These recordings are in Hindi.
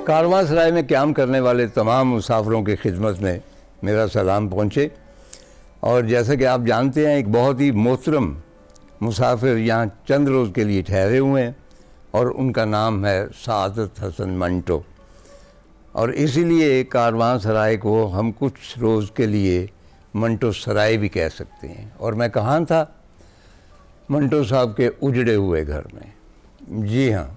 कारवांसराय में क़याम करने वाले तमाम मुसाफिरों की खिदमत में मेरा सलाम पहुँचे। और जैसा कि आप जानते हैं, एक बहुत ही मोहतरम मुसाफिर यहाँ चंद रोज़ के लिए ठहरे हुए हैं और उनका नाम है सादत हसन मंटो। और इसीलिए कारवांसराय को हम कुछ रोज़ के लिए मंटो सराय भी कह सकते हैं। और मैं कहाँ था? मंटो साहब के उजड़े हुए घर में। जी हाँ,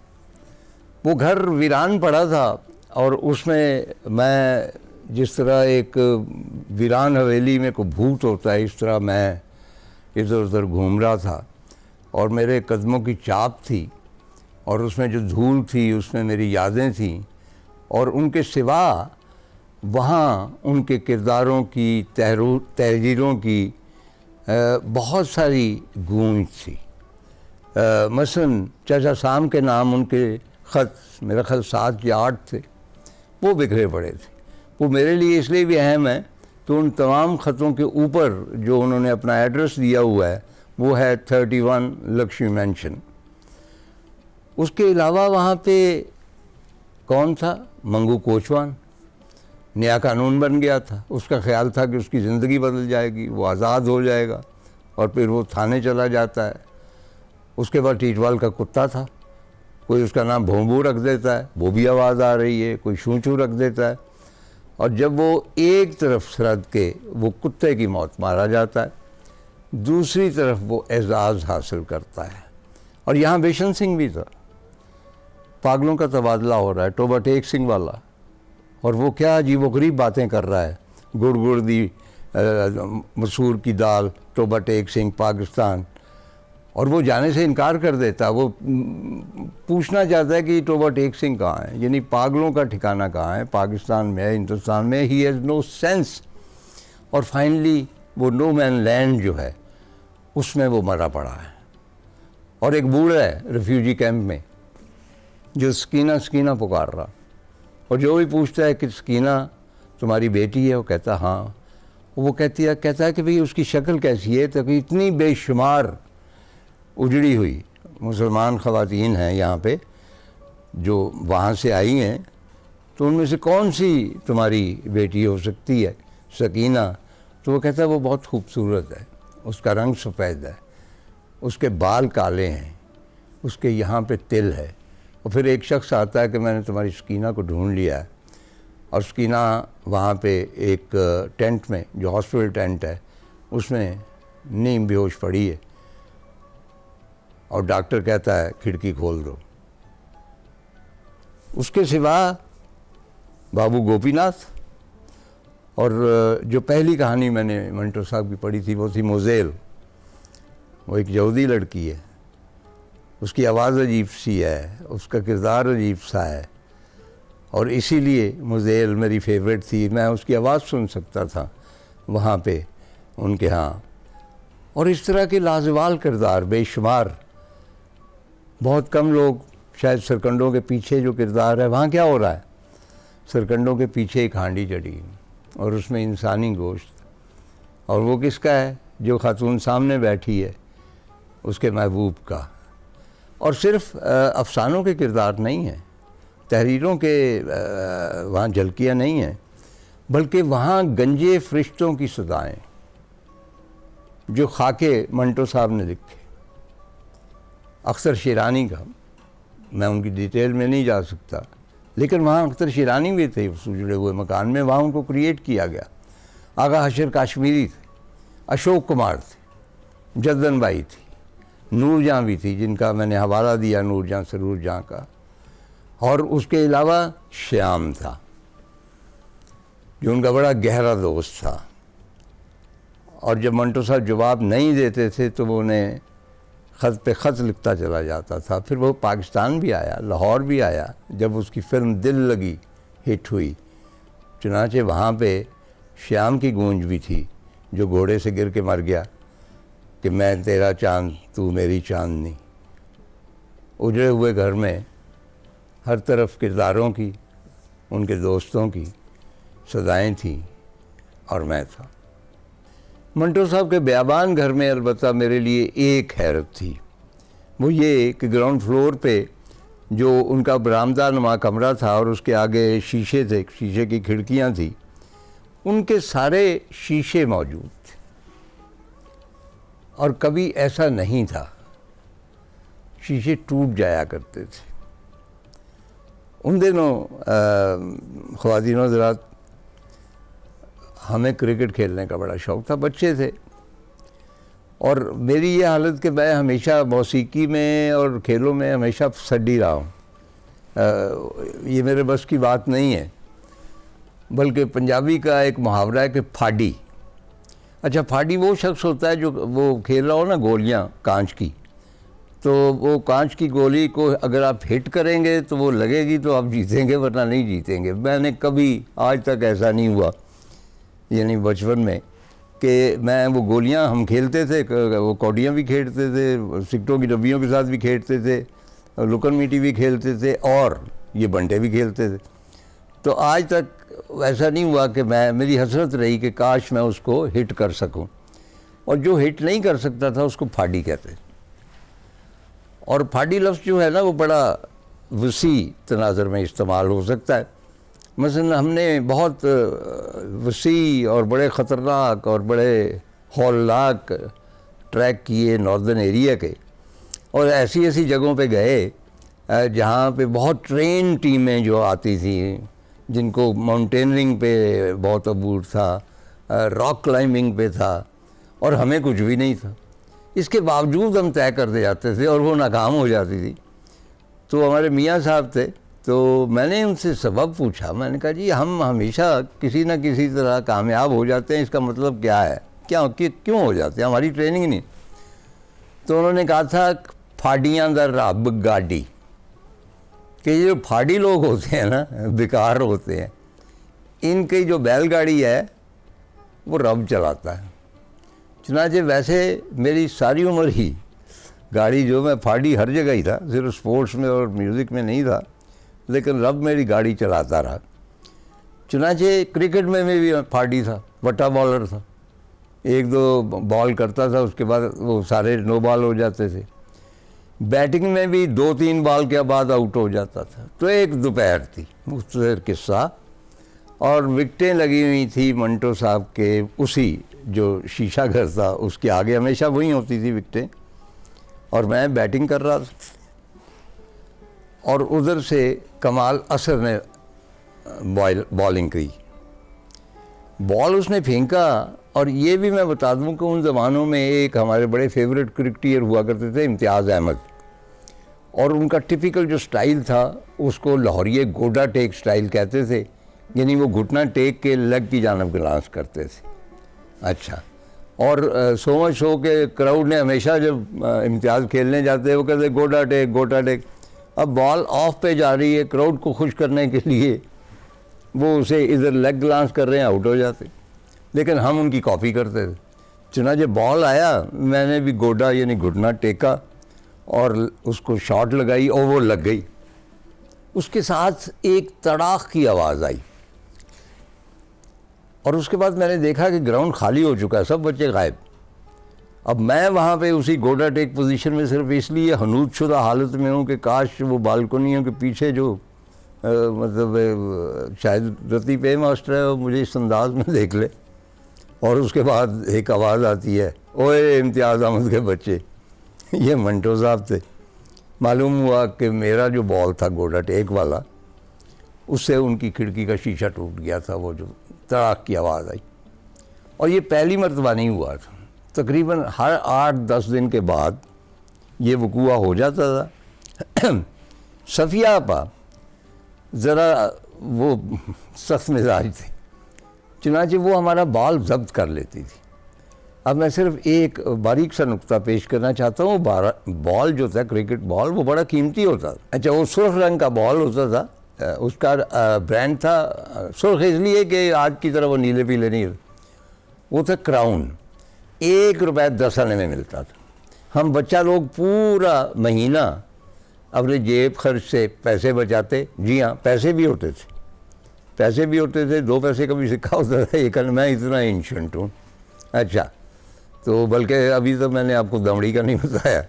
वो घर वीरान पड़ा था और उसमें मैं जिस तरह एक वीरान हवेली में कोई भूत होता है, इस तरह मैं इधर उधर घूम रहा था और मेरे कदमों की चाप थी और उसमें जो धूल थी उसमें मेरी यादें थीं और उनके सिवा वहाँ उनके किरदारों की तहरीरों की बहुत सारी गूंज थी। मसलन चाचा शाम के नाम उनके ख़त, मेरा ख्याल 7 या 8 थे, वो बिखरे पड़े थे। वो मेरे लिए इसलिए भी अहम है तो उन तमाम ख़तों के ऊपर जो उन्होंने अपना एड्रेस दिया हुआ है वो है 31 लक्ष्मी मैंशन। उसके अलावा वहाँ पे कौन था? मंगू कोचवान। नया कानून बन गया था, उसका ख्याल था कि उसकी ज़िंदगी बदल जाएगी, वो आज़ाद हो जाएगा और फिर वो थाने चला जाता है। उसके बाद टीटवाल का कुत्ता था, कोई उसका नाम भोंबू रख देता है, वो भी आवाज़ आ रही है, कोई शूचू रख देता है। और जब वो एक तरफ सरहद के वो कुत्ते की मौत मारा जाता है, दूसरी तरफ वो एजाज़ हासिल करता है। और यहाँ बिशन सिंह भी था। पागलों का तबादला हो रहा है, टोबा टेक सिंह वाला, और वो क्या अजीबोगरीब बातें कर रहा है। गुड़ गुड़ दी मसूर की दाल, टोबा टेक सिंह पाकिस्तान, और वो जाने से इनकार कर देता। वो पूछना चाहता है कि टोबा टेक सिंह कहाँ है, यानी पागलों का ठिकाना कहाँ है, पाकिस्तान में है, हिंदुस्तान में। He has no sense. और फाइनली वो नो मैन लैंड जो है उसमें वो मरा पड़ा है। और एक बूढ़ा है रेफ्यूजी कैंप में जो स्कीना स्कीना पुकार रहा, और जो भी पूछता है कि स्कीना तुम्हारी बेटी है, वो कहता हाँ। वो कहता है कि भाई उसकी शक्ल कैसी है? तो कि इतनी बेशुमार उजड़ी हुई मुसलमान ख़वातीन हैं यहाँ पे जो वहाँ से आई हैं, तो उनमें से कौन सी तुम्हारी बेटी हो सकती है? सकीना। तो वो कहता है वो बहुत खूबसूरत है, उसका रंग सफ़ेद है, उसके बाल काले हैं, उसके यहाँ पे तिल है। और फिर एक शख्स आता है कि मैंने तुम्हारी सकीना को ढूंढ लिया है। और सकीना वहाँ पे एक टेंट में, जो हॉस्पिटल टेंट है, उसमें नीम बेहोश पड़ी है और डॉक्टर कहता है खिड़की खोल दो। उसके सिवा बाबू गोपीनाथ। और जो पहली कहानी मैंने मंटो साहब की पढ़ी थी वो थी मोज़ेल। वो एक यहूदी लड़की है, उसकी आवाज़ अजीब सी है, उसका किरदार अजीब सा है, और इसीलिए मोज़ेल मेरी फेवरेट थी। मैं उसकी आवाज़ सुन सकता था वहाँ पे उनके यहाँ। और इस तरह के लाजवाल किरदार बेशुमार। बहुत कम लोग शायद सरकंडों के पीछे जो किरदार है, वहाँ क्या हो रहा है? सरकंडों के पीछे एक हांडी चढ़ी और उसमें इंसानी गोश्त, और वो किसका है? जो खातून सामने बैठी है उसके महबूब का। और सिर्फ अफसानों के किरदार नहीं हैं, तहरीरों के वहाँ झलकियाँ नहीं हैं, बल्कि वहाँ गंजे फरिश्तों की सदाएँ जो खाके मंटो साहब ने लिखे। अख्तर शिरानी का, मैं उनकी डिटेल में नहीं जा सकता, लेकिन वहाँ अख्तर शिरानी भी थे उस उजड़े हुए मकान में, वहाँ उनको क्रिएट किया गया। आगा हशर काश्मीरी थे, अशोक कुमार थे, जद्दन बाई थी, नूरजहाँ भी थी जिनका मैंने हवाला दिया, नूरजहाँ सरूर जहाँ का। और उसके अलावा श्याम था जो उनका बड़ा गहरा दोस्त था। और जब मंटो साहब जवाब नहीं देते थे तो वो उन्हें ख़त पे ख़त लिखता चला जाता था। फिर वो पाकिस्तान भी आया, लाहौर भी आया, जब उसकी फ़िल्म दिल लगी हिट हुई। चुनांचे वहाँ पे श्याम की गूंज भी थी जो घोड़े से गिर के मर गया कि मैं तेरा चांद तू मेरी चांदनी। उजड़े हुए घर में हर तरफ किरदारों की, उनके दोस्तों की सदाएँ थीं और मैं था। मंटो साहब के बयाबान घर में अलबत्ता मेरे लिए एक हैरत थी। वो ये कि ग्राउंड फ्लोर पे जो उनका बरामदा नुमा कमरा था और उसके आगे शीशे थे, शीशे की खिड़कियां थी, उनके सारे शीशे मौजूद थे। और कभी ऐसा नहीं था, शीशे टूट जाया करते थे। उन दिनों ख़वातीन हज़रात, हमें क्रिकेट खेलने का बड़ा शौक़ था, बच्चे थे, और मेरी ये हालत कि मैं हमेशा मौसीकी में और खेलों में हमेशा सड्डी रहा हूँ। ये मेरे बस की बात नहीं है, बल्कि पंजाबी का एक मुहावरा है कि फाड़ी। अच्छा, फाड़ी वो शख्स होता है जो वो खेल रहा हो ना गोलियाँ कांच की, तो वो कांच की गोली को अगर आप हिट करेंगे तो वो लगेगी तो आप जीतेंगे, वरना नहीं जीतेंगे। मैंने कभी आज तक ऐसा नहीं हुआ, यानी बचपन में, कि मैं वो गोलियां हम खेलते थे, वो कौडियाँ भी खेलते थे, सिक्टों की डब्बियों के साथ भी खेलते थे, लुकन मीटी भी खेलते थे, और ये बंटे भी खेलते थे। तो आज तक ऐसा नहीं हुआ कि मेरी हसरत रही कि काश मैं उसको हिट कर सकूं, और जो हिट नहीं कर सकता था उसको फाड़ी कहते। और फाड़ी लफ्ज़ जो है ना, वो बड़ा वसी तनाज़र में इस्तेमाल हो सकता है। मसलन हमने बहुत वसी और बड़े ख़तरनाक और बड़े हौलनाक ट्रैक किए नॉर्दर्न एरिया के, और ऐसी ऐसी जगहों पे गए जहाँ पे बहुत ट्रेन टीमें जो आती थी, जिनको माउंटेनरिंग पे बहुत अबूर था, रॉक क्लाइंबिंग पे था, और हमें कुछ भी नहीं था। इसके बावजूद हम तय करते जाते थे और वो नाकाम हो जाती थी। तो हमारे मियाँ साहब थे, तो मैंने उनसे सबब पूछा। मैंने कहा जी, हम हमेशा किसी न किसी तरह कामयाब हो जाते हैं, इसका मतलब क्या है, क्यों हो जाते हैं, हमारी ट्रेनिंग नहीं। तो उन्होंने कहा था, फाड़ियाँ दा रब गाड़ी, कि ये जो फाड़ी लोग होते हैं ना, बेकार होते हैं, इनकी जो बैलगाड़ी है वो रब चलाता है। चुनांचे वैसे मेरी सारी उम्र ही गाड़ी जो, मैं फाड़ी हर जगह ही था, सिर्फ स्पोर्ट्स में और म्यूज़िक में नहीं था, लेकिन रब मेरी गाड़ी चलाता रहा। चुनांचे क्रिकेट में भी फाड़ी था, वटा बॉलर था, एक दो बॉल करता था, उसके बाद वो सारे नो बॉल हो जाते थे। बैटिंग में भी 2-3 बॉल के बाद आउट हो जाता था। तो एक दोपहर थी, मुख्तसर किस्सा, और विकटें लगी हुई थी मंटो साहब के, उसी जो शीशा घर था उसके आगे हमेशा वहीं होती थी विकटें, और मैं बैटिंग कर रहा था, और उधर से कमाल असर ने बॉलिंग की। बॉल उसने फेंका, और ये भी मैं बता दूं कि उन ज़मानों में एक हमारे बड़े फेवरेट क्रिकेटर हुआ करते थे, इम्तियाज़ अहमद, और उनका टिपिकल जो स्टाइल था उसको लाहौरिये गोडा टेक स्टाइल कहते थे, यानी वो घुटना टेक के लेग की जानब ग्लांस करते थे। अच्छा, और सो मच हो के क्राउड ने हमेशा जब इम्तियाज़ खेलने जाते वो कहते गोडा टेक गोडा टेक। अब बॉल ऑफ पे जा रही है, क्राउड को खुश करने के लिए वो उसे इधर लेग ग्लांस कर रहे हैं, आउट हो जाते, लेकिन हम उनकी कॉपी करते थे। चुनांचे बॉल आया, मैंने भी गोडा यानी घुटना टेका और उसको शॉट लगाई, और वो लग गई। उसके साथ एक तड़ाक की आवाज़ आई, और उसके बाद मैंने देखा कि ग्राउंड खाली हो चुका है, सब बच्चे गायब। अब मैं वहाँ पे उसी गोडा टेक पोजीशन में सिर्फ इसलिए हनूद शुदा हालत में हूँ कि काश वो बालकोनियों के पीछे जो मतलब शायद रती पे मास्टर है, वो मुझे इस अंदाज में देख ले, और उसके बाद एक आवाज़ आती है, ओए इम्तियाज़ अहमद के बच्चे। ये मंटो साहब थे। मालूम हुआ कि मेरा जो बॉल था गोडा टेक वाला, उससे उनकी खिड़की का शीशा टूट गया था, वो जो तड़ाक की आवाज़ आई। और ये पहली मरतबा नहीं हुआ था, तकरीबन हर 8-10 दिन के बाद ये वकूआ हो जाता था। सफ़िया आपा ज़रा वो सख्त मिजाज थे, चुनांचे वो हमारा बॉल जब्त कर लेती थी। अब मैं सिर्फ एक बारीक सा नुक्ता पेश करना चाहता हूँ। बॉल जो था, क्रिकेट बॉल, वो बड़ा कीमती होता था। अच्छा, वो सुर्ख रंग का बॉल होता था, उसका ब्रांड था सुर्ख, इसलिए कि आज की तरह वो नीले पीले नहीं, वो था क्राउन। 1 रुपये 10 आने में मिलता था। हम बच्चा लोग पूरा महीना अपने जेब खर्च से पैसे बचाते। जी हाँ, पैसे भी होते थे, पैसे भी होते थे। 2 पैसे का भी सिक्का होता था एक। मैं इतना एंशिएंट हूँ। अच्छा, तो बल्कि अभी तो मैंने आपको दमड़ी का नहीं बताया।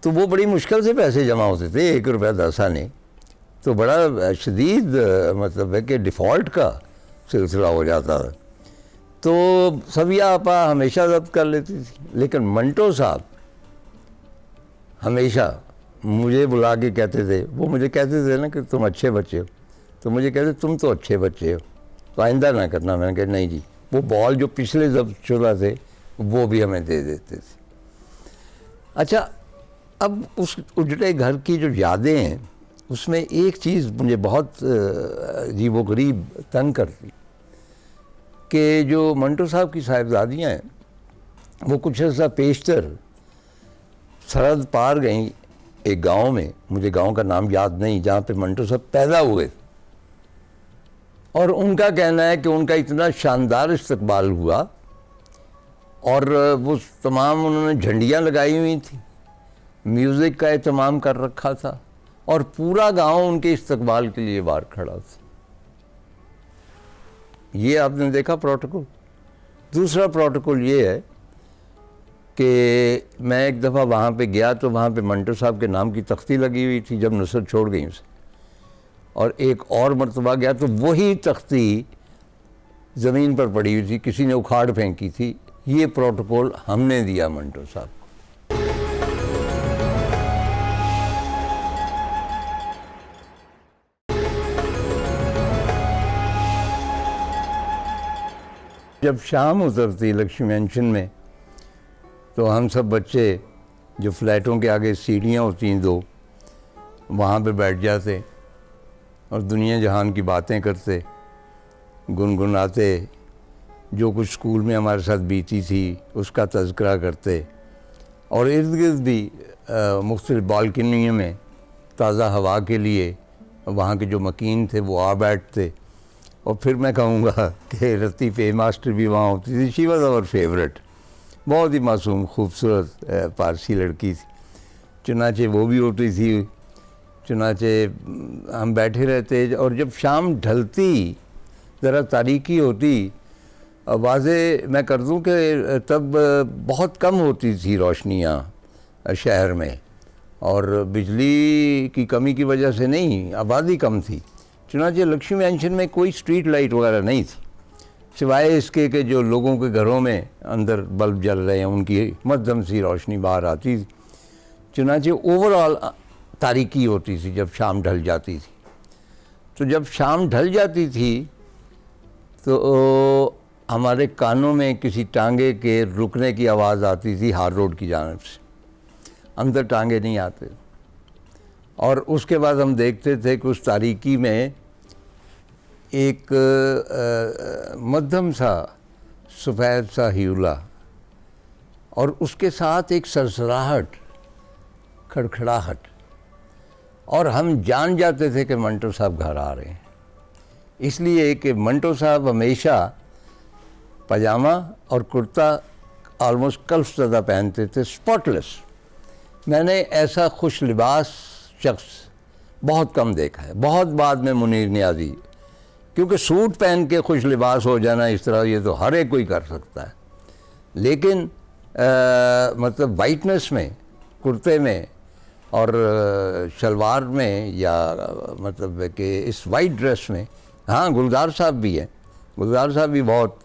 तो वो बड़ी मुश्किल से पैसे जमा होते थे, 1 रुपया 10 आने, तो बड़ा शदीद मतलब है कि डिफ़ॉल्ट का सिलसिला हो जाता था। तो सबिया आपा हमेशा जब्त कर लेती थी, लेकिन मंटो साहब हमेशा मुझे बुला के कहते थे, वो मुझे कहते थे ना कि तुम अच्छे बच्चे हो, तो मुझे कहते तुम तो अच्छे बच्चे हो, तो आइंदा ना करना। मैंने कहा नहीं जी, वो बॉल जो पिछले जब्त शुदा थे वो भी हमें दे देते थे। अच्छा, अब उस उजड़े घर की जो यादें हैं उसमें एक चीज़ मुझे बहुत अजीबोगरीब तंग करती, कि जो मंटो साहब की साहिबजादियाँ हैं वो कुछ ऐसा पेशतर सरहद पार गई एक गांव में, मुझे गांव का नाम याद नहीं, जहाँ पे मंटो साहब पैदा हुए, और उनका कहना है कि उनका इतना शानदार इस्तकबाल हुआ और वो तमाम उन्होंने झंडियाँ लगाई हुई थी, म्यूज़िक का एहतमाम कर रखा था और पूरा गांव उनके इस्तकबाल के लिए बाहर खड़ा था। ये आपने देखा प्रोटोकॉल। दूसरा प्रोटोकॉल ये है कि मैं एक दफ़ा वहाँ पे गया तो वहाँ पे मंटो साहब के नाम की तख्ती लगी हुई थी जब नुसरत छोड़ गई उसे, और एक और मरतबा गया तो वही तख्ती ज़मीन पर पड़ी हुई थी, किसी ने उखाड़ फेंकी थी। ये प्रोटोकॉल हमने दिया मंटो साहब को। जब शाम उतरती लक्ष्मी मैंशन में तो हम सब बच्चे जो फ्लैटों के आगे सीढ़ियाँ होती हैं 2, वहाँ पे बैठ जाते और दुनिया जहान की बातें करते, गुनगुनाते, जो कुछ स्कूल में हमारे साथ बीती थी उसका तज़किरा करते, और इर्द गिर्द भी मुख्तलिफ बालकनियों में ताज़ा हवा के लिए वहाँ के जो मकीन थे वो आ बैठते। और फिर मैं कहूँगा कि लतीफ़ ए मास्टर भी वहाँ होती थी, शी वॉज आवर फेवरेट, बहुत ही मासूम खूबसूरत पारसी लड़की थी। चुनाचे वो भी होती थी, चुनाचे हम बैठे रहते, और जब शाम ढलती ज़रा तारीकी होती, वाज़े मैं कर दूँ कि तब बहुत कम होती थी रोशनियाँ शहर में, और बिजली की कमी की वजह से नहीं, आबादी कम थी। चुनाचे लक्ष्मी मैंशन में कोई स्ट्रीट लाइट वगैरह नहीं थी, सिवाय इसके कि जो लोगों के घरों में अंदर बल्ब जल रहे हैं उनकी मध्यम सी रोशनी बाहर आती थी। चुनाचे ओवरऑल तारीकी होती थी जब शाम ढल जाती थी। तो जब शाम ढल जाती थी तो हमारे कानों में किसी टांगे के रुकने की आवाज़ आती थी हार रोड की जानिब से, अंदर टांगे नहीं आते, और उसके बाद हम देखते थे कि उस तारीकी में एक मध्यम सा सफ़ेद सा ह्यूला, और उसके साथ एक सरसराहट, खड़खड़ाहट, और हम जान जाते थे कि मंटो साहब घर आ रहे हैं, इसलिए कि मंटो साहब हमेशा पजामा और कुर्ता आलमोस्ट कल्फ़ज़दा पहनते थे, स्पॉटलेस। मैंने ऐसा खुश लिबास शख्स बहुत कम देखा है, बहुत बाद में मुनीर नियाज़ी, क्योंकि सूट पहन के खुश लिबास हो जाना इस तरह ये तो हर एक कोई कर सकता है, लेकिन मतलब वाइटनेस में, कुर्ते में और शलवार में, या मतलब कि इस वाइट ड्रेस में, हाँ गुलजार साहब भी हैं, गुलजार साहब भी बहुत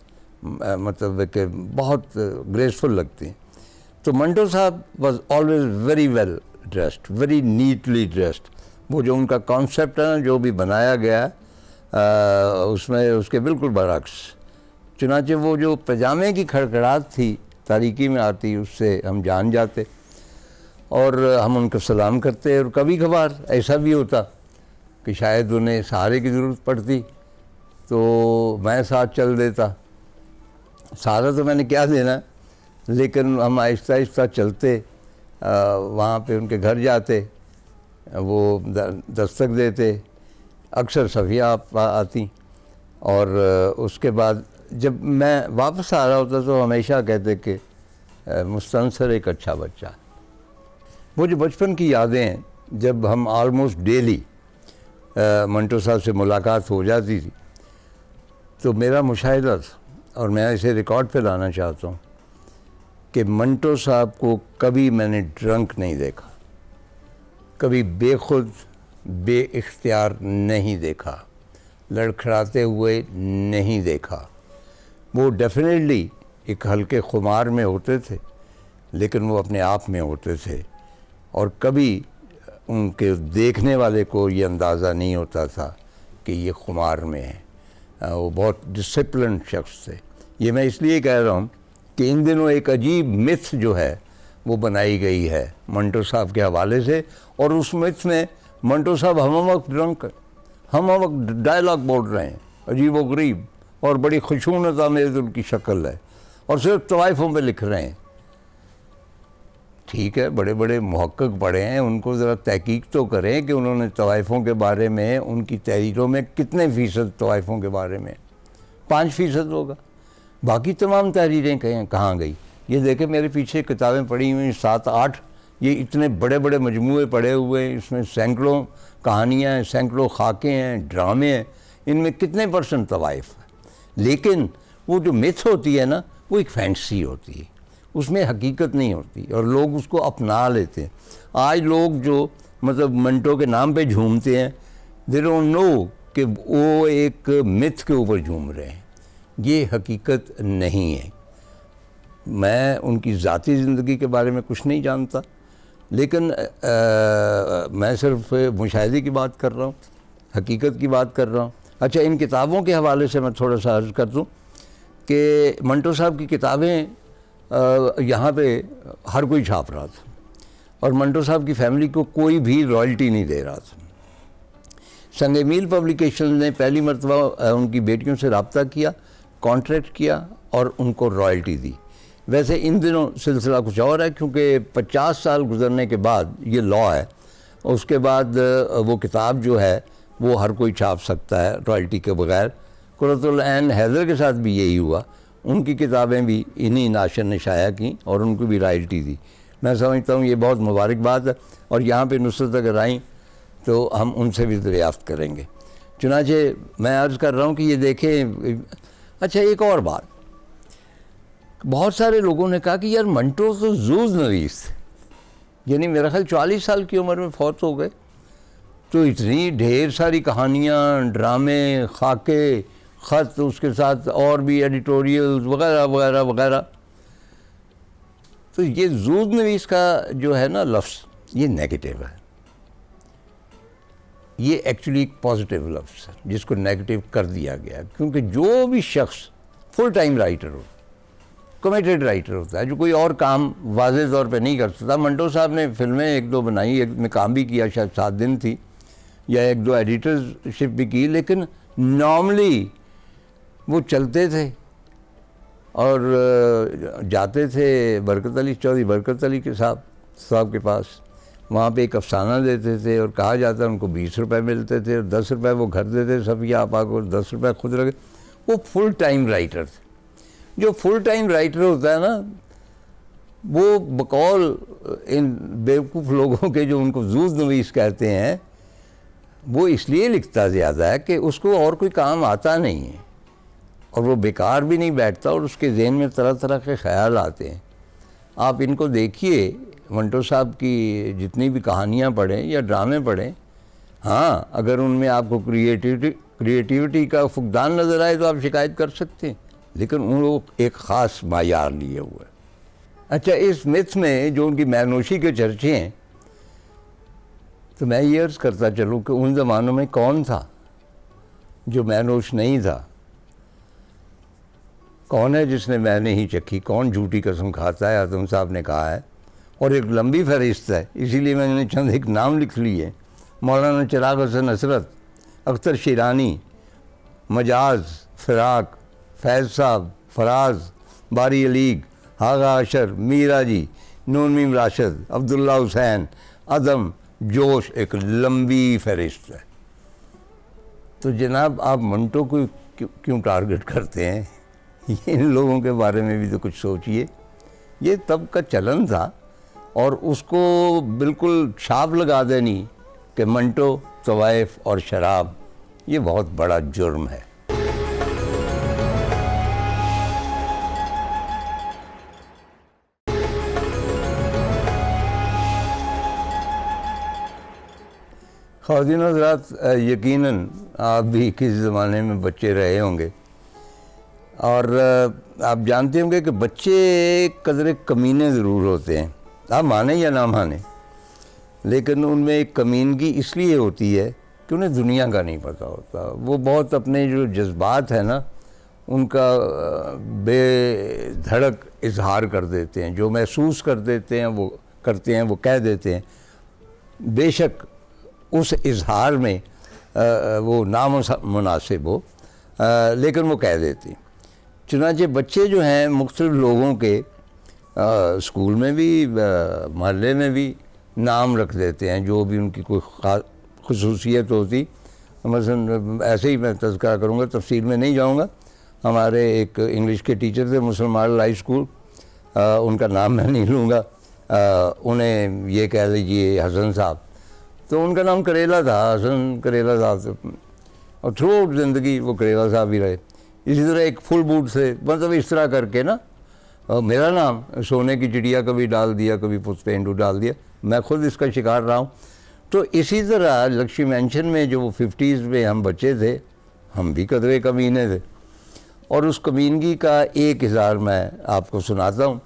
मतलब कि बहुत ग्रेसफुल लगते हैं। तो मंटो साहब was always very well dressed, very neatly dressed. वो जो उनका कॉन्सेप्ट है ना, जो भी बनाया गया उसमें उसके बिल्कुल बरक्स। चुनाचे वो जो पजामे की खड़खड़ाहट थी तारीकी में आती, उससे हम जान जाते और हम उनको सलाम करते। और कभी कभार ऐसा भी होता कि शायद उन्हें सहारे की ज़रूरत पड़ती तो मैं साथ चल देता। सहारा तो मैंने क्या देना, लेकिन हम आहिस्ता आहिस्ता चलते, वहाँ पे उनके घर जाते, वो दस्तक देते, अक्सर सफ़िया आती, और उसके बाद जब मैं वापस आ रहा होता तो हमेशा कहते कि मुस्तनसर एक अच्छा बच्चा। वो जो बचपन की यादें हैं, जब हम आलमोस्ट डेली मंटो साहब से मुलाकात हो जाती थी, तो मेरा मुशाहिदा था, और मैं इसे रिकॉर्ड पे लाना चाहता हूँ कि मंटो साहब को कभी मैंने ड्रंक नहीं देखा। कभी बेखुद बेइख्तियार नहीं देखा, लड़खड़ाते हुए नहीं देखा। वो डेफिनेटली एक हल्के खुमार में होते थे, लेकिन वो अपने आप में होते थे और कभी उनके देखने वाले को ये अंदाज़ा नहीं होता था कि ये खुमार में है। वो बहुत डिसिप्लिन शख्स थे। ये मैं इसलिए कह रहा हूँ कि इन दिनों एक अजीब मिथ जो है वो बनाई गई है मंटो साहब के हवाले से, और उस मिथ में मंटो साहब हम वक्त ड्रंक हम वक्त डायलॉग बोल रहे हैं अजीब व गरीब, और बड़ी खुशूनत आमेज़ उनकी शक्ल है, और सिर्फ तवाइफ़ों में लिख रहे हैं। ठीक है, बड़े बड़े मुहक्किक पढ़े हैं, उनको ज़रा तहकीक तो करें कि उन्होंने तवाइफ़ों के बारे में उनकी तहरीरों में कितने फ़ीसद तवाइफ़ों के बारे में, 5% होगा, बाकी तमाम तहरीरें कहाँ गई। ये देखें मेरे पीछे किताबें पड़ी हुई 7-8, ये इतने बड़े बड़े मजमूए पड़े हुए हैं, इसमें सैकड़ों कहानियाँ हैं, सैकड़ों खाके हैं, ड्रामे हैं, इनमें कितने % तवाइफ़ है। लेकिन वो जो मिथ होती है ना, वो एक फैंसी होती है, उसमें हकीकत नहीं होती और लोग उसको अपना लेते हैं। आज लोग जो मतलब मंटो के नाम पे झूमते हैं, दे डोंट नो कि वो एक मिथ के ऊपर झूम रहे हैं, ये हकीकत नहीं है। मैं उनकी ज़ाती ज़िंदगी के बारे में कुछ नहीं जानता, लेकिन मैं सिर्फ मुशाहिदे की बात कर रहा हूँ, हकीकत की बात कर रहा हूँ। अच्छा, इन किताबों के हवाले से मैं थोड़ा सा अर्ज़ कर दूँ कि मंटो साहब की किताबें यहाँ पे हर कोई छाप रहा था और मंटो साहब की फैमिली को कोई भी रॉयल्टी नहीं दे रहा था। संग मील पब्लिकेशन ने पहली मरतबा उनकी बेटियों से रब्ता किया, कॉन्ट्रैक्ट किया और उनको रॉयल्टी दी। वैसे इन दिनों सिलसिला कुछ और है, क्योंकि 50 साल गुजरने के बाद ये लॉ है, उसके बाद वो किताब जो है वो हर कोई छाप सकता है रॉयल्टी के बगैर। कुर्रतुल ऐन हैदर के साथ भी यही हुआ, उनकी किताबें भी इन्हीं नाशर ने शाया की और उनको भी रॉयल्टी दी। मैं समझता हूँ ये बहुत मुबारक बात है, और यहाँ पे नुसरत अगर आई तो हम उनसे भी दरियाफ़्त करेंगे। चुनांचे मैं अर्ज़ कर रहा हूँ कि ये देखें। अच्छा, एक और बात, बहुत सारे लोगों ने कहा कि यार मंटो तो ज़ूज़ नवीस थे, यानी मेरा ख्याल 40 साल की उम्र में फौत हो गए, तो इतनी ढेर सारी कहानियाँ, ड्रामे, खाके, ख़त, उसके साथ और भी एडिटोरियल्स वगैरह वगैरह वगैरह। तो ये ज़ूज़ नवीस का जो है ना लफ्ज़, ये नेगेटिव है, ये एक्चुअली एक पॉजिटिव लफ्ज़ है जिसको नेगेटिव कर दिया गया, क्योंकि जो भी शख्स फुल टाइम राइटर हो, कमिटेड राइटर होता है, जो कोई और काम वाज़ेह तौर पे नहीं कर सकता। मंटो साहब ने फिल्में 1-2 बनाई, एक में काम भी किया, शायद 7 दिन थी, या 1-2 एडिटरशिप भी की, लेकिन नॉर्मली वो चलते थे और जाते थे बरकत अली, चौधरी बरकत अली के साहब के पास, वहाँ पे एक अफसाना देते थे और कहा जाता उनको 20 रुपये मिलते थे और 10 रुपये वो घर देते सफ़िया आपा को, 10 रुपये खुद रखे। वो फुल टाइम राइटर थे। जो फुल टाइम राइटर होता है ना, वो बकौल इन बेवकूफ़ लोगों के जो उनको ज़ूज़ नवीस कहते हैं, वो इसलिए लिखता ज़्यादा है कि उसको और कोई काम आता नहीं है और वो बेकार भी नहीं बैठता और उसके ज़हन में तरह तरह के ख़्याल आते हैं। आप इनको देखिए, मंटो साहब की जितनी भी कहानियाँ पढ़ें या ड्रामे पढ़ें, हाँ, अगर उनमें आपको क्रिएटिविटी का फुकदान नज़र आए तो आप शिकायत कर सकते हैं, लेकिन उन लोग एक ख़ास मायार लिए हुए। अच्छा, इस मिथ में जो उनकी मैनोशी के चर्चे हैं, तो मैं ये अर्ज़ करता चलूँ कि उन ज़मानों में कौन था जो मैनोश नहीं था? कौन है जिसने मैंने ही चखी? कौन झूठी कसम खाता है? आज़म साहब ने कहा है, और एक लंबी फहरिस्त है, इसीलिए मैंने चंद एक नाम लिख लिए। मौलाना चिराग हसन हसरत, अख्तर शिरानी, मजाज, फ़िराक, फैज़ साहब, फराज, बारी अलीग, हागा अशर, मीरा जी, नून मीम राशिद, अब्दुल्ला हुसैन, अदम, जोश, एक लंबी फहरिस्त है। तो जनाब आप मंटो को क्यों टारगेट करते हैं? इन लोगों के बारे में भी तो कुछ सोचिए। ये तब का चलन था और उसको बिल्कुल छाप लगा देनी कि मंटो, तवाइफ और शराब, ये बहुत बड़ा जुर्म है। ख़वातीन हज़रात, यकीनन आप भी किसी ज़माने में बच्चे रहे होंगे और आप जानते होंगे कि बच्चे कदरे कमीने ज़रूर होते हैं, आप माने या ना माने, लेकिन उनमें एक कमीनगी इसलिए होती है कि उन्हें दुनिया का नहीं पता होता। वो बहुत अपने जो जज्बात है ना उनका बेधड़क इजहार कर देते हैं, जो महसूस कर देते हैं वो करते हैं, वो कह देते हैं, बेशक उस इजहार में वो नामुनासिब हो, लेकिन वो कह देते हैं। चुनांचे बच्चे जो हैं मुख्तलिफ़ लोगों के स्कूल में भी मोहल्ले में भी नाम रख देते हैं, जो भी उनकी कोई ख़ुसूसियत होती। मसलन ऐसे ही मैं तज़किरा करूँगा, तफसील में नहीं जाऊँगा। हमारे एक इंग्लिश के टीचर थे मुसलमान हाई स्कूल, उनका नाम मैं नहीं लूँगा, उन्हें ये कह लीजिए हसन साहब, तो उनका नाम करेला था, हसन करेला साहब, और थ्रू आउट ज़िंदगी वो करेला साहब ही रहे। इसी तरह एक फुल बूट से, मतलब इस तरह करके ना मेरा नाम सोने की चिड़िया कभी डाल दिया, कभी पुष्पेंदु डाल दिया, मैं खुद इसका शिकार रहा हूँ। तो इसी तरह लक्ष्मी मेंशन में जो 50s में हम बच्चे थे, हम भी कदरे कमीने थे, और उस कमीनगी का एक इज़हार मैं आपको सुनाता हूँ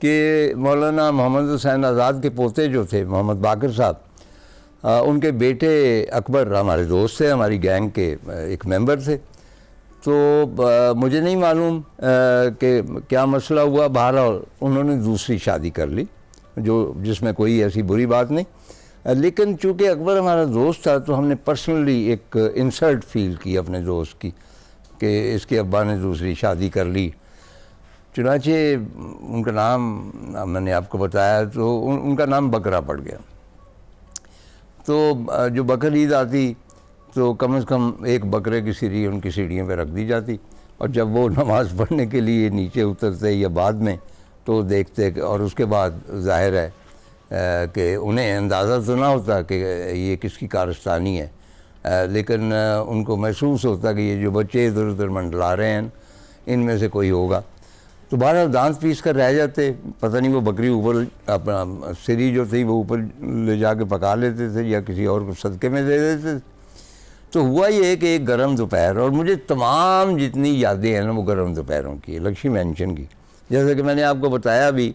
कि मौलाना मोहम्मद हुसैन आज़ाद के पोते जो थे मोहम्मद बाकर साहब, उनके बेटे अकबर हमारे दोस्त थे, हमारी गैंग के एक मेंबर थे। तो मुझे नहीं मालूम कि क्या मसला हुआ, बहरहाल उन्होंने दूसरी शादी कर ली, जो जिसमें कोई ऐसी बुरी बात नहीं, लेकिन चूँकि अकबर हमारा दोस्त था तो हमने पर्सनली एक इंसल्ट फील की अपने दोस्त की कि इसके अब्बा ने दूसरी शादी कर ली। चुनांचे उनका नाम मैंने आपको बताया, तो उनका नाम बकरा पड़ गया। तो जो बकर ईद आती तो कम से कम एक बकरे की सीढ़ी उनकी सीढ़ियों पे रख दी जाती, और जब वो नमाज़ पढ़ने के लिए नीचे उतरते या बाद में तो देखते, और उसके बाद ज़ाहिर है कि उन्हें अंदाज़ा तो ना होता कि ये किसकी कारस्तानी है, लेकिन उनको महसूस होता कि ये जो बच्चे इधर उधर मंडला रहे हैं इनमें से कोई होगा। तो बहरहाल दांत पीस कर रह जाते, पता नहीं वो बकरी ऊपर अपना सीढ़ी जो थी वो ऊपर ले जाके पका लेते थे या किसी और को सदक़े में दे देते थे। तो हुआ ये कि एक गर्म दोपहर, और मुझे तमाम जितनी यादें हैं ना वो गर्म दोपहरों की, लक्ष्मी मेंशन की। जैसे कि मैंने आपको बताया भी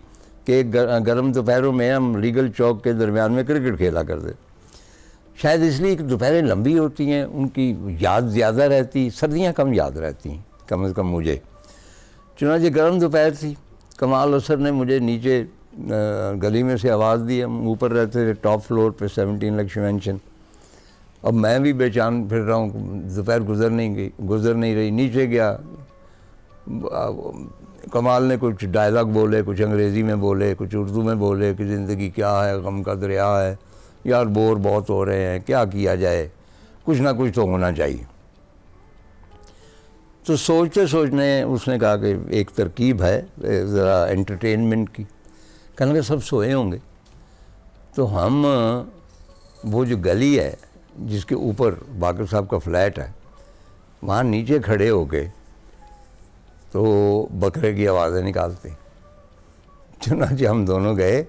कि गर्म दोपहरों में हम लीगल चौक के दरमियान में क्रिकेट खेला करते, शायद इसलिए कि दोपहरें लंबी होती हैं, उनकी याद ज़्यादा रहती, सर्दियाँ कम याद रहती हैं, कम से कम मुझे। चुनांचे गर्म दोपहर थी, कमाल असर ने मुझे नीचे गली में से आवाज़ दी, हम ऊपर रहते थे टॉप फ्लोर पे 17 लक्ष्मी मेंशन। अब मैं भी बेचैन फिर रहा हूँ, दोपहर गुजर नहीं रही। नीचे गया, कमाल ने कुछ डायलॉग बोले, कुछ अंग्रेज़ी में बोले, कुछ उर्दू में बोले कि ज़िंदगी क्या है, गम का दरिया है, यार बोर बहुत हो रहे हैं, क्या किया जाए, कुछ ना कुछ तो होना चाहिए। तो सोचते सोचने उसने कहा कि एक तरकीब है ज़रा एंटरटेनमेंट की। कहने लगे सब सोए होंगे, तो हम वो जो गली है जिसके ऊपर बाकर साहब का फ्लैट है, वहाँ नीचे खड़े होके तो बकरे की आवाज़ें निकालते। चुनांचे हम दोनों गए,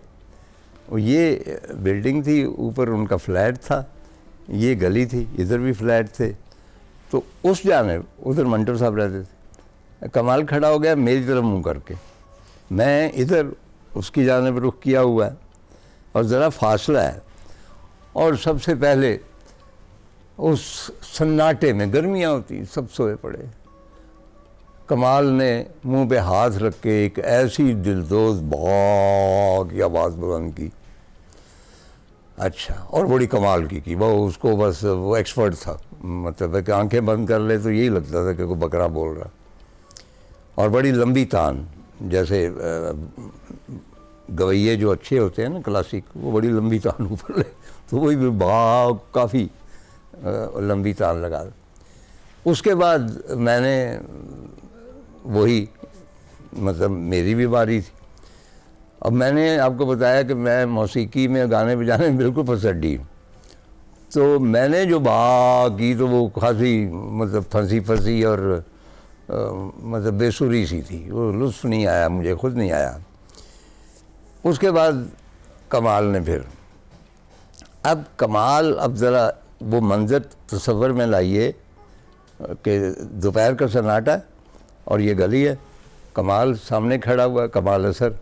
और ये बिल्डिंग थी, ऊपर उनका फ्लैट था, ये गली थी, इधर भी फ्लैट थे। तो उस जाने उधर मंटो साहब रहते थे। कमाल खड़ा हो गया मेरी तरफ मुँह करके, मैं इधर उसकी जानिब रुख किया हुआ है और ज़रा फासला है, और सबसे पहले उस सन्नाटे में, गर्मियाँ होती, सब सोए पड़े। कमाल ने मुंह पे हाथ रख के एक ऐसी दिलदोज़ बा की आवाज़ बुलंद की, अच्छा, और बड़ी कमाल की वो उसको बस वो एक्सपर्ट था, मतलब कि आंखें बंद कर ले तो यही लगता था कि कोई बकरा बोल रहा, और बड़ी लंबी तान, जैसे गवैये जो अच्छे होते हैं ना क्लासिक, वो बड़ी लंबी तान ऊपर ले, तो वही बा काफ़ी लंबी तान लगा। उसके बाद मैंने वही, मतलब मेरी भी बारी थी। अब मैंने आपको बताया कि मैं मौसीकी में, गाने बजाने में बिल्कुल पसंदी, तो मैंने जो बा की तो वो खासी मतलब फंसी फंसी और मतलब बेसुरी सी थी, वो लुत्फ़ नहीं आया, मुझे खुद नहीं आया। उसके बाद कमाल ने फिर अब कमाल, अब ज़रा वो मंज़र तसव्वुर में लाइए कि दोपहर का सन्नाटा और ये गली है, कमाल सामने खड़ा हुआ है, कमाल असर,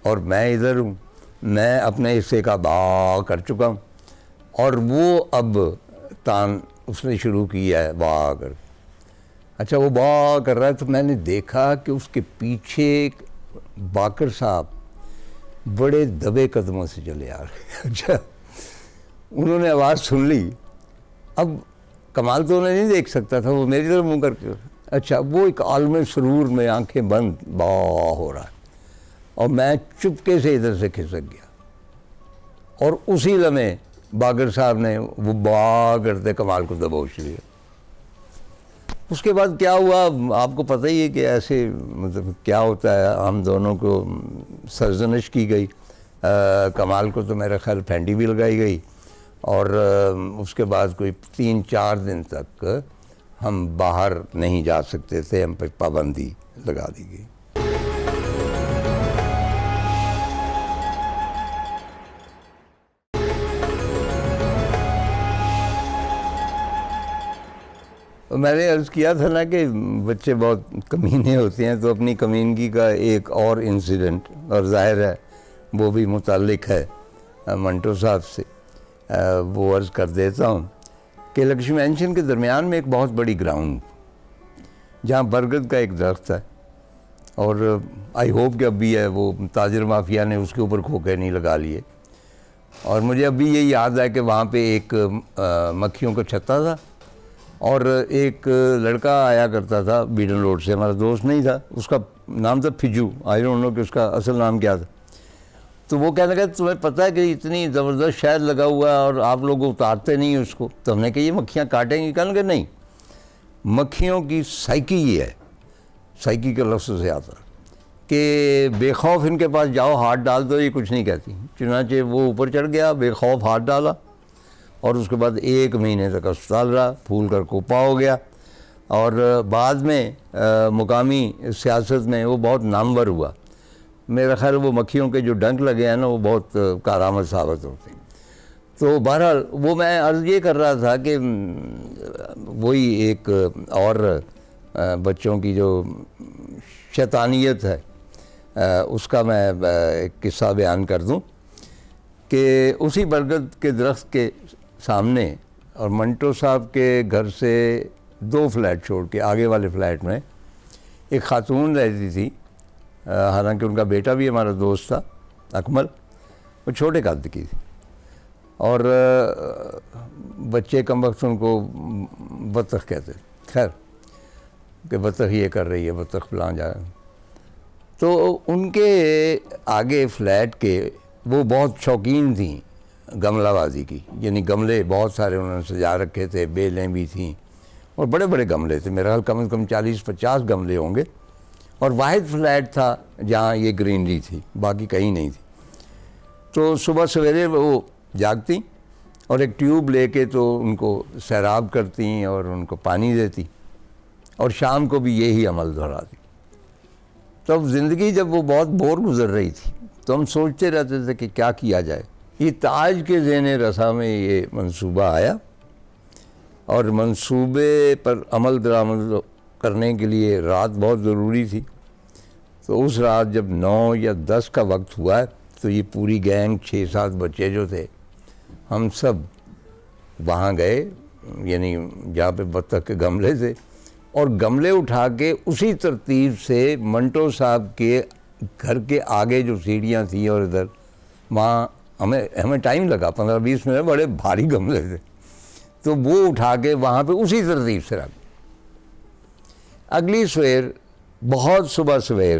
और मैं इधर हूँ, मैं अपने हिस्से का बा कर चुका हूँ और वो अब तान उसने शुरू किया है बा कर। अच्छा, वो बा कर रहा है तो मैंने देखा कि उसके पीछे एक बाकर साहब बड़े दबे कदमों से चले आ रहे। अच्छा, उन्होंने आवाज़ सुन ली। अब कमाल तो उन्हें नहीं देख सकता था, वो मेरी तरफ मुँह करके, अच्छा, वो एक आलम सुरूर में आंखें बंद बा हो रहा है और मैं चुपके से इधर से खिसक गया और उसी लम्हे बागर साहब ने वो बा करते कमाल को दबोच लिया। उसके बाद क्या हुआ आपको पता ही है कि ऐसे मतलब क्या होता है, हम दोनों को सरजनिश की गई, कमाल को तो मेरा ख्याल फेंडी भी लगाई गई और उसके बाद कोई 3-4 दिन तक हम बाहर नहीं जा सकते थे, हम पर पाबंदी लगा दी गई। मैंने अर्ज़ किया था ना कि बच्चे बहुत कमीने होते हैं, तो अपनी कमीनगी का एक और इंसिडेंट, और ज़ाहिर है वो भी मुताल्लिक़ है मंटो साहब से, वो अर्ज़ कर देता हूँ कि लक्ष्मी मैंशन के दरमियान में एक बहुत बड़ी ग्राउंड जहाँ बरगद का एक दरख्त है और आई होप कि अभी है, वो ताजिर माफिया ने उसके ऊपर खोखे नहीं लगा लिए। और मुझे अभी ये याद है कि वहाँ पे एक मक्खियों का छत्ता था और एक लड़का आया करता था बीडन रोड से, हमारा दोस्त नहीं था, उसका नाम था फिजू, आई डोंट नो कि उसका असल नाम क्या था। तो वो कहने लगा तुम्हें पता है कि इतनी ज़बरदस्त शहद लगा हुआ है और आप लोग उतारते नहीं उसको। तो हमने कहा ये मक्खियाँ काटेंगी? कहने लगे नहीं, मक्खियों की साइकी ये है, साइकी के लफ्ज़ से आता कि बेखौफ इनके पास जाओ, हाथ डाल दो, ये कुछ नहीं कहती। चुनांचे वो ऊपर चढ़ गया, बेखौफ हाथ डाला और उसके बाद 1 महीने तक अस्पताल रहा, फूल कर कोपा हो गया और बाद में मुकामी सियासत में वो बहुत नामवर हुआ। मेरा ख्याल वो मक्खियों के जो डंक लगे हैं ना, वो बहुत कारआमद साबित होते हैं। तो बहरहाल वो मैं अर्ज़ ये कर रहा था कि वही एक और बच्चों की जो शैतानियत है उसका मैं एक किस्सा बयान कर दूं कि उसी बरगद के दरख्त के सामने और मंटो साहब के घर से 2 फ्लैट छोड़ के आगे वाले फ्लैट में एक ख़ातून रहती थी, हालांकि उनका बेटा भी हमारा दोस्त था अकमल, वो छोटे कद की थी और बच्चे कम वक्त उनको बतख कहते थे। खैर कि बतख ये कर रही है, बतख फलां जा रहा है। तो उनके आगे फ्लैट के वो बहुत शौकीन थी गमलाबाजी की, यानी गमले बहुत सारे उन्होंने सजा रखे थे, बेलें भी थीं और बड़े बड़े गमले थे, मेरा ख्याल कम से कम 40-50 गमले होंगे। और वाहिद फ्लैट था जहाँ ये ग्रीनरी थी, बाकी कहीं नहीं थी। तो सुबह सवेरे वो जागती और एक ट्यूब लेके तो उनको सैराब करती और उनको पानी देती और शाम को भी यही अमल दोहराती। तो अब ज़िंदगी जब वो बहुत बोर गुजर रही थी तो हम सोचते रहते थे कि क्या किया जाए। ये ताज के ज़हन रसा में ये मंसूबा आया और मंसूबे पर अमल दरामद करने के लिए रात बहुत ज़रूरी थी। तो उस रात जब 9 या 10 का वक्त हुआ है तो ये पूरी गैंग 6-7 बच्चे जो थे हम सब वहाँ गए, यानी जहाँ पे बत्तख के गमले थे, और गमले उठा के उसी तरतीब से मंटो साहब के घर के आगे जो सीढ़ियाँ थी और इधर वहाँ हमें टाइम लगा 15-20 मिनट, बड़े भारी गमले थे, तो वो उठा के वहाँ पे उसी तरतीब से रख। अगली सवेर बहुत सुबह सवेर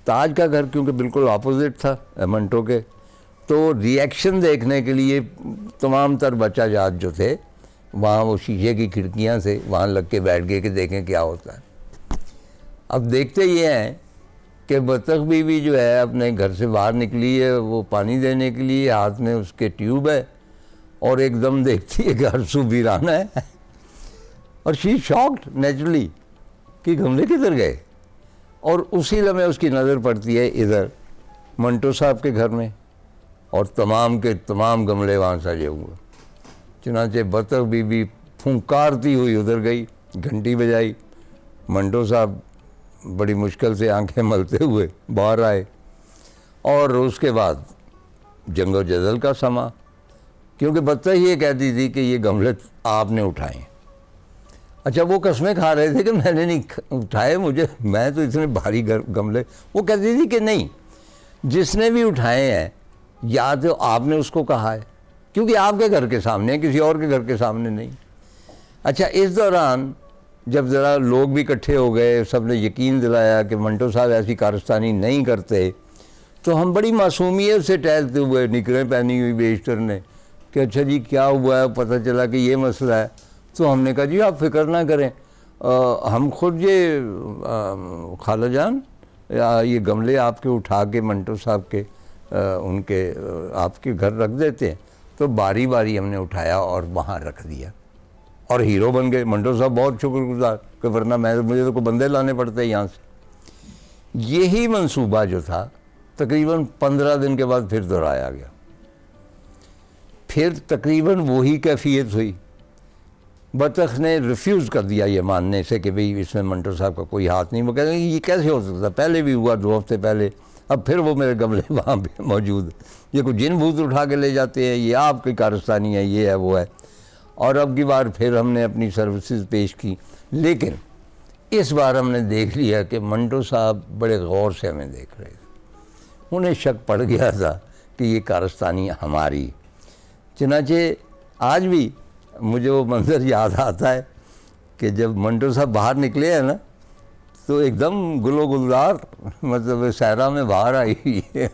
ताज का घर क्योंकि बिल्कुल अपोजिट था मंटो के, तो रिएक्शन देखने के लिए तमाम तर बच्चा जात जो थे वहाँ वो शीशे की खिड़कियाँ से वहाँ लग के बैठ गए कि देखें क्या होता है। अब देखते ये हैं कि बतख बीवी जो है अपने घर से बाहर निकली है वो पानी देने के लिए, हाथ में उसके ट्यूब है और एकदम देखती है घर सू वीराना है और शी शॉक्ड नेचुरली कि गमले किधर गए। और उसी लम्हे उसकी नज़र पड़ती है इधर मंटो साहब के घर में और तमाम के तमाम गमले वहाँ सजे हुए। चुनांचे बतख बीबी फुंकारती हुई उधर गई, घंटी बजाई, मंटो साहब बड़ी मुश्किल से आंखें मलते हुए बाहर आए। और उसके बाद जंगो जदल का समा, क्योंकि बतख ये कहती थी कि ये गमले आपने उठाए। अच्छा, वो कस्में खा रहे थे कि मैंने नहीं उठाए, मैं तो इतने भारी गमले। वो कहती थी कि नहीं, जिसने भी उठाए हैं या तो आपने उसको कहा है, क्योंकि आपके घर के सामने है, किसी और के घर के सामने नहीं। अच्छा, इस दौरान जब ज़रा लोग भी इकट्ठे हो गए, सब ने यकीन दिलाया कि मंटो साहब ऐसी कारस्तानी नहीं करते, तो हम बड़ी मासूमियत से टहलते हुए, निकरें पहनी हुई बेशतर ने, कि अच्छा जी क्या हुआ है, पता चला कि ये मसला है। तो हमने कहा जी आप फिक्र ना करें, हम खुद ये खाला जान ये गमले आपके उठा के मंटो साहब के उनके आपके घर रख देते हैं। तो बारी बारी हमने उठाया और वहाँ रख दिया और हीरो बन गए। मंटो साहब बहुत शुक्रगुजार कि वरना मुझे तो कोई बंदे लाने पड़ते यहाँ से। यही मंसूबा जो था तकरीबन 15 दिन के बाद फिर दोहराया गया। फिर तकरीबन वही कैफियत हुई। बतख ने रिफ्यूज़ कर दिया ये मानने से कि भाई इसमें मंटो साहब का कोई हाथ नहीं। वो कहते हैं ये कैसे हो सकता, पहले भी हुआ 2 हफ्ते पहले, अब फिर वो मेरे गमले वहाँ पे मौजूद, ये कोई जिन भूत उठा के ले जाते हैं, ये आपकी कारस्तानी है, ये है वो है। और अब की बार फिर हमने अपनी सर्विसेज पेश की, लेकिन इस बार हमने देख लिया कि मंटो साहब बड़े गौर से हमें देख रहे थे। उन्हें शक पड़ गया था कि ये कारस्तानी हमारी। चनाचे आज भी मुझे वो मंज़र याद आता है कि जब मंटो साहब बाहर निकले हैं ना, तो एकदम गुलो गुलजार, मतलब सहरा में बाहर आई हुई है।